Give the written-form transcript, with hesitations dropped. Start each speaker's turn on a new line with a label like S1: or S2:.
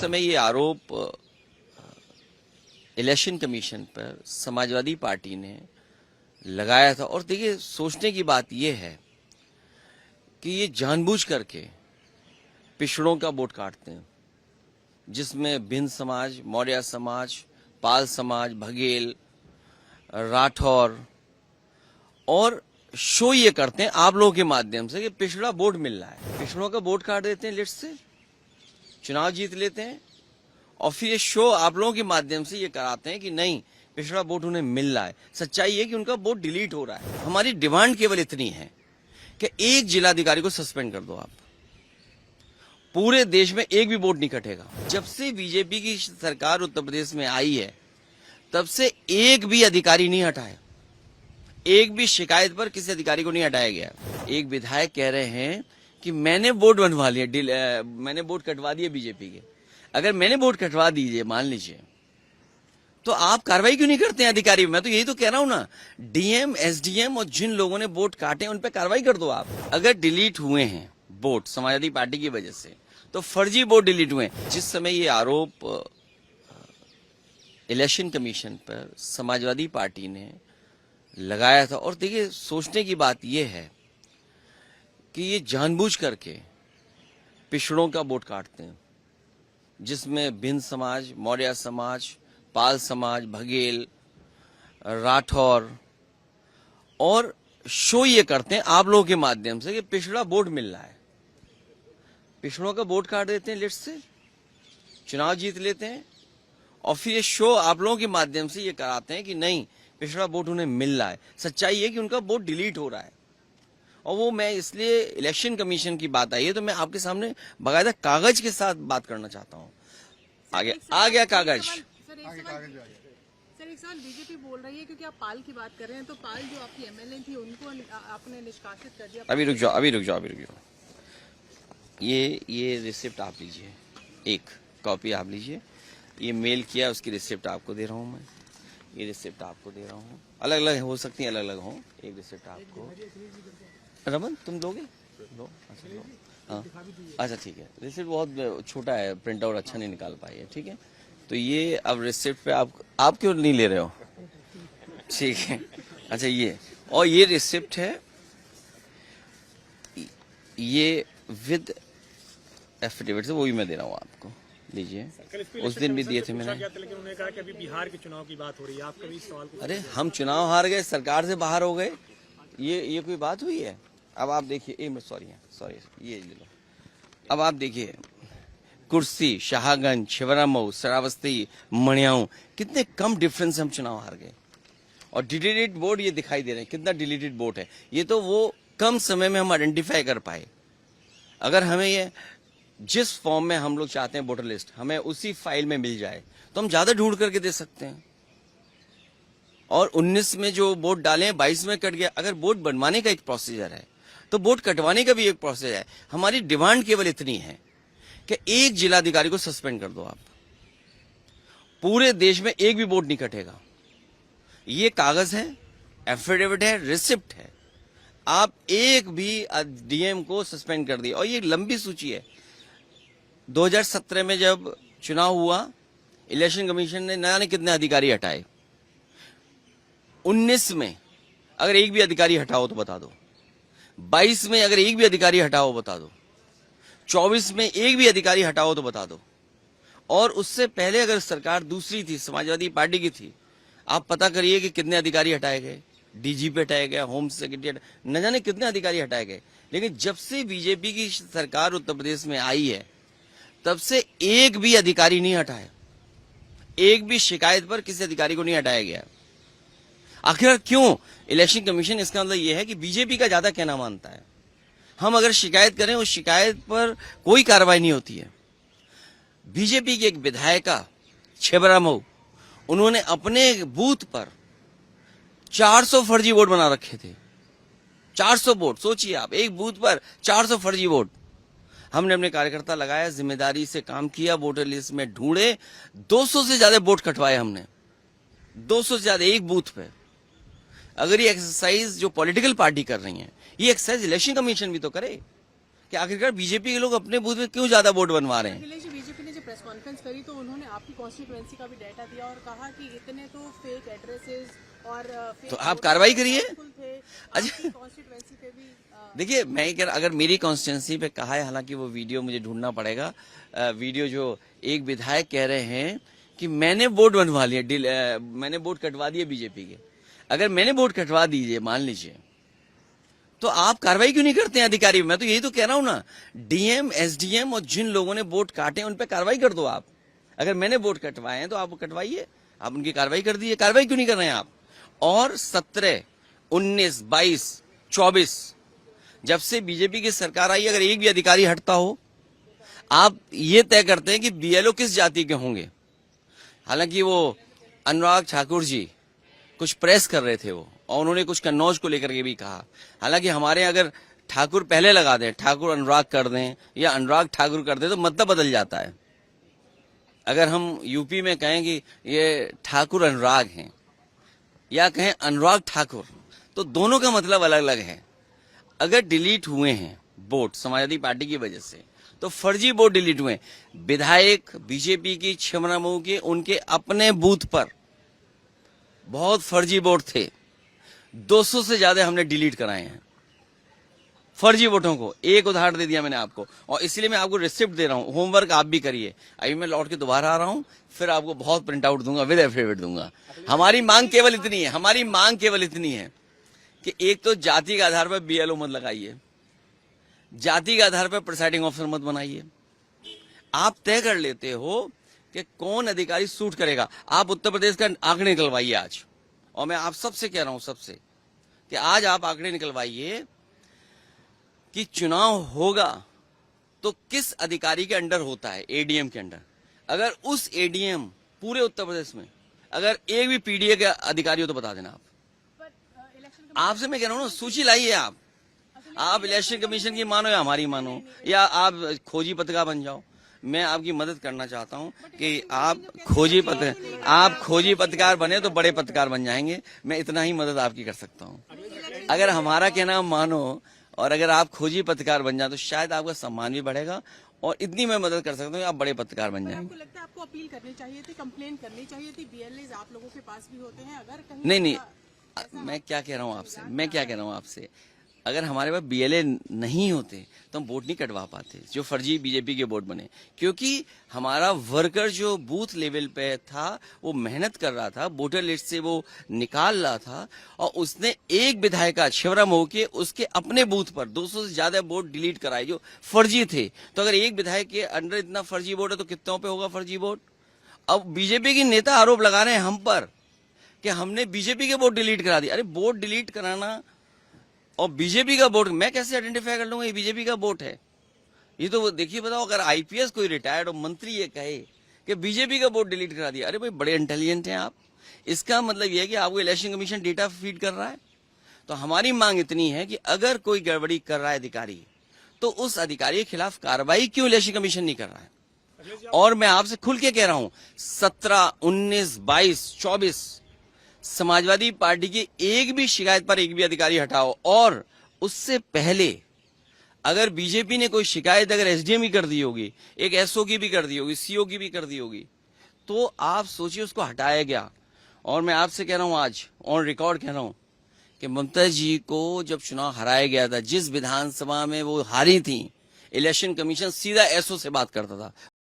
S1: समय ये आरोप इलेक्शन कमीशन पर समाजवादी पार्टी ने लगाया था, और देखिए सोचने की बात यह है कि ये जानबूझ करके पिछड़ों का वोट काटते हैं, जिसमें भिन्न समाज, मौर्य समाज, पाल समाज, बघेल, राठौर, और शो ये करते हैं आप लोगों के माध्यम से कि पिछड़ा वोट मिल रहा है, पिछड़ों का वोट काट देते हैं लिस्ट से, चुनाव जीत लेते हैं, और फिर ये शो आप लोगों के माध्यम से ये कराते हैं कि नहीं पिछड़ा वोट उन्हें मिल रहा है। सच्चाई है कि उनका वोट डिलीट हो रहा है। हमारी डिमांड केवल इतनी है कि एक जिलाधिकारी को सस्पेंड कर दो आप, पूरे देश में एक भी वोट नहीं कटेगा। जब से बीजेपी की सरकार उत्तर प्रदेश में आई है तब से एक भी अधिकारी नहीं हटाया, एक भी शिकायत पर किसी अधिकारी को नहीं हटाया गया। एक विधायक कह रहे हैं कि मैंने वोट बनवा लिया, मैंने वोट कटवा दिए बीजेपी के। अगर मैंने वोट कटवा दीजिए मान लीजिए, तो आप कार्रवाई क्यों नहीं करते हैं अधिकारी? मैं तो यही तो कह रहा हूं ना, डीएम, एसडीएम और जिन लोगों ने वोट काटे उन पे कार्रवाई कर दो आप। अगर डिलीट हुए हैं वोट समाजवादी पार्टी की वजह से, तो फर्जी वोट डिलीट हुए। जिस समय ये आरोप इलेक्शन कमीशन पर समाजवादी पार्टी ने लगाया था, और देखिए सोचने की बात यह है कि ये जानबूझ करके पिछड़ों का वोट काटते हैं, जिसमें भिन्न समाज, मौर्य समाज, पाल समाज, बघेल, राठौर, और शो ये करते हैं आप लोगों के माध्यम से कि पिछड़ा वोट मिल रहा है, पिछड़ों का वोट काट देते हैं लिस्ट से, चुनाव जीत लेते हैं, और फिर ये शो आप लोगों के माध्यम से ये कराते हैं कि नहीं पिछड़ा वोट उन्हें मिल रहा है। सच्चाई है कि उनका वोट डिलीट हो रहा है। और वो मैं इसलिए इलेक्शन कमीशन की बात आई है तो मैं आपके सामने बाकायदा कागज के साथ बात करना चाहता हूँ। आ गया कागज।
S2: सर एक सवाल बीजेपी बोल रही है, क्योंकि आप पाल की बात कर रहे हैं, तो पाल जो आपकी एमएलए थी उनको आपने निष्कासित कर दिया।
S1: अभी रुक जाओ। ये रिसिप्ट आप लीजिए, एक कॉपी आप लीजिए। ये मेल किया, उसकी रिसिप्ट आपको दे रहा हूँ मैं, ये रिसिप्ट आपको दे रहा हूँ। अलग अलग हो सकती है, अलग अलग हो। एक रिसिप्ट आपको, रमन तुम दोगे? लो, अच्छा लो। हाँ अच्छा ठीक है। रिसिप्ट बहुत छोटा है, प्रिंट आउट अच्छा नहीं निकाल पाई है, ठीक है। तो ये अब रिसिप्ट पे आप क्यों नहीं ले रहे हो? ठीक है, अच्छा ये, और ये रिसिप्ट है, ये विद एफिडेविट से, वो भी मैं दे रहा हूँ आपको, लीजिए। उस दिन भी दिए थे मैंने,
S3: लेकिन उन्होंने कहा कि अभी बिहार के चुनाव की बात हो रही है, आप कभी सवाल।
S1: अरे हम चुनाव हार गए, सरकार से बाहर हो गए, ये कोई बात हुई है? अब आप देखिए, सॉरी ये ले लो। अब आप देखिए, कुर्सी, शाहगंज, छिबरामऊ, श्रावस्ती, मणियाऊ, कितने कम डिफरेंस से हम चुनाव हार गए। और डिलीटेड वोट ये दिखाई दे रहे हैं, कितना डिलीटेड वोट है। ये तो वो कम समय में हम आइडेंटिफाई कर पाए। अगर हमें ये जिस फॉर्म में हम लोग चाहते हैं वोटर लिस्ट, हमें उसी फाइल में मिल जाए तो हम ज्यादा ढूंढ करके दे सकते हैं। और 19 में जो वोट डाले हैं 22 में कट गया। अगर वोट बनवाने का एक प्रोसीजर है तो वोट कटवाने का भी एक प्रोसीजर है। हमारी डिमांड केवल इतनी है कि एक जिलाधिकारी को सस्पेंड कर दो आप, पूरे देश में एक भी वोट नहीं कटेगा। ये कागज है, एफिडेविट है, रिसिप्ट है, आप एक भी डीएम को सस्पेंड कर दिए। और ये लंबी सूची है। 2017 में जब चुनाव हुआ, इलेक्शन कमीशन ने न जाने कितने अधिकारी हटाए। 19 में अगर एक भी अधिकारी हटाओ तो बता दो, 22 में अगर एक भी अधिकारी हटाओ बता दो, 24 में एक भी अधिकारी हटाओ तो बता दो। और उससे पहले अगर सरकार दूसरी थी, समाजवादी पार्टी की थी, आप पता करिए कि कितने अधिकारी हटाए गए। डीजीपी हटाया गया, होम सेक्रेटरी, न जाने कितने अधिकारी हटाए गए। लेकिन जब से बीजेपी की सरकार उत्तर प्रदेश में आई है तब से एक भी अधिकारी नहीं हटाया, एक भी शिकायत पर किसी अधिकारी को नहीं हटाया गया। आखिर क्यों? इलेक्शन कमीशन, इसका मतलब यह है कि बीजेपी का ज्यादा कहना मानता है। हम अगर शिकायत करें, उस शिकायत पर कोई कार्रवाई नहीं होती है। बीजेपी की एक विधायिका छिबरामऊ, उन्होंने अपने बूथ पर 400 फर्जी वोट बना रखे थे। 400 वोट, सोचिए आप, एक बूथ पर 400 फर्जी वोट। हमने अपने कार्यकर्ता लगाया, जिम्मेदारी से काम किया, वोटर लिस्ट में ढूंढे, 200 से ज्यादा वोट कटवाए हमने, 200 से ज्यादा एक बूथ पे। अगर ये एक्सरसाइज जो पॉलिटिकल पार्टी कर रही है, ये एक्सरसाइज इलेक्शन कमीशन भी तो करे कि आखिरकार बीजेपी के लोग अपने बूथ में क्यों ज्यादा वोट बनवा रहे हैं।
S2: बीजेपी ने प्रेस कॉन्फ्रेंस करी तो उन्होंने आपकी कॉन्स्टिट्यूएंसी का भी डाटा दिया और कहा कि इतने तो फेक एड्रेसेस और
S1: तो आप कार्रवाई करिए।
S2: अच्छा, कॉन्स्टिट्यूएंसी पे भी
S1: देखिए, मैं ये कह रहा, अगर मेरी कॉन्स्टिट्यूंसी पे कहा है, हालांकि वो वीडियो मुझे ढूंढना पड़ेगा, वीडियो जो एक विधायक कह रहे हैं कि मैंने वोट बनवा लिया, मैंने वोट कटवा दिए बीजेपी के। अगर मैंने वोट कटवा दीजिए, मान लीजिए, तो आप कार्रवाई क्यों नहीं करते हैं अधिकारी? मैं तो यही तो कह रहा हूं ना, डीएम, एसडीएम और जिन लोगों ने वोट काटे उन पे कार्रवाई कर दो आप। अगर मैंने वोट कटवाए हैं तो आप कटवाइए, आप उनकी कार्रवाई कर दीजिए। कार्रवाई क्यों नहीं कर रहे हैं आप? और 17, 19, 22, 24 जब से बीजेपी की सरकार आई, अगर एक भी अधिकारी हटता हो, आप ये तय करते हैं कि बीएलओ किस जाति के होंगे। हालांकि वो अनुराग ठाकुर जी कुछ प्रेस कर रहे थे वो, और उन्होंने कुछ कन्नौज को लेकर के भी कहा। हालांकि हमारे अगर ठाकुर पहले लगा दें, ठाकुर अनुराग कर दें या अनुराग ठाकुर कर दें, तो मतलब बदल जाता है। अगर हम यूपी में कहें कि ये ठाकुर अनुराग हैं या कहें अनुराग ठाकुर, तो दोनों का मतलब अलग अलग है। अगर डिलीट हुए हैं वोट समाजवादी पार्टी की वजह से, तो फर्जी वोट डिलीट हुए। विधायक बीजेपी की छिबरामऊ के उनके अपने बूथ पर बहुत फर्जी वोट थे, 200 से ज्यादा हमने डिलीट कराए हैं फर्जी वोटों को। एक उदाहरण दे दिया मैंने आपको, और इसलिए मैं आपको रिसिप्ट दे रहा हूं, होमवर्क आप भी करिए। अभी मैं लौट के दोबारा आ रहा हूं, फिर आपको बहुत प्रिंट आउट दूंगा, विद एफिडेविट दूंगा। हमारी मांग केवल इतनी है, हमारी मांग केवल इतनी है कि एक तो जाति के आधार पर बीएलओ मत लगाइए, जाति के आधार पर प्रिसाइडिंग ऑफिसर मत बनाइए। आप तय कर लेते हो कि कौन अधिकारी सूट करेगा। आप उत्तर प्रदेश का आंकड़े निकलवाइए आज, और मैं आप सबसे कह रहा हूं, सबसे, कि आज आप आंकड़े निकलवाइए कि चुनाव होगा तो किस अधिकारी के अंडर होता है, एडीएम के अंडर। अगर उस एडीएम पूरे उत्तर प्रदेश में अगर एक भी पीडीए के अधिकारी हो तो बता देना आप। आपसे मैं कह रहा हूं ना, सूची लाइए आप इलेक्शन कमीशन की मानो या हमारी मानो, या आप खोजी पत्रकार बन जाओ। मैं आपकी मदद करना चाहता हूं कि आप खोजी पत्रकार बने तो बड़े पत्रकार बन जाएंगे। मैं इतना ही मदद आपकी कर सकता हूं। अगर हमारा कहना मानो और अगर आप खोजी पत्रकार बन जाए तो शायद आपका सम्मान भी बढ़ेगा, और इतनी मैं मदद कर सकता हूँ कि आप बड़े पत्रकार बन जाएंगे।
S2: आपको लगता है आपको अपील करनी चाहिए थी, कंप्लेन करनी चाहिए थी? बीएलएज आप लोगों के पास भी होते हैं, अगर कहीं
S1: नहीं, मैं क्या कह रहा हूँ आपसे, अगर हमारे पास बीएलए नहीं होते तो हम वोट नहीं कटवा पाते, जो फर्जी बीजेपी के वोट बने। क्योंकि हमारा वर्कर जो बूथ लेवल पे था वो मेहनत कर रहा था, वोटर लिस्ट से वो निकाल रहा था, और उसने एक विधायक छिबरामऊ के उसके अपने बूथ पर 200 से ज्यादा वोट डिलीट कराए जो फर्जी थे। तो अगर एक विधायक के अंडर इतना फर्जी वोट है तो कितनों पे होगा फर्जी वोट? अब बीजेपी की नेता आरोप लगा रहे हैं हम पर कि हमने बीजेपी के वोट डिलीट करा दिए। अरे वोट डिलीट कराना और बीजेपी का वोट मैं कैसे आइडेंटिफाई कर लूंगा ये बीजेपी का वोट है? ये तो देखिए, बताओ, अगर आईपीएस कोई रिटायर्ड और मंत्री ये कहे कि बीजेपी का वोट डिलीट करा दिया, अरे भाई बड़े इंटेलिजेंट हैं आप। इसका मतलब यह है कि आपको इलेक्शन कमीशन डेटा फीड कर रहा है। तो हमारी मांग इतनी है कि अगर कोई गड़बड़ी कर रहा है अधिकारी, तो उस अधिकारी के खिलाफ कार्रवाई क्यों इलेक्शन कमीशन नहीं कर रहा है? और मैं आपसे खुल के कह रहा हूं, 17, 19, 22, 24 समाजवादी पार्टी की एक भी शिकायत पर एक भी अधिकारी हटाओ। और उससे पहले अगर बीजेपी ने कोई शिकायत अगर एसडीएम की कर दी होगी, एक एसओ की भी कर दी होगी, सीओ की भी कर दी होगी, तो आप सोचिए उसको हटाया गया। और मैं आपसे कह रहा हूं, आज ऑन रिकॉर्ड कह रहा हूं कि ममता जी को जब चुनाव हराया गया था, जिस विधानसभा में वो हारी थी, इलेक्शन कमीशन सीधा एसओ से बात करता था।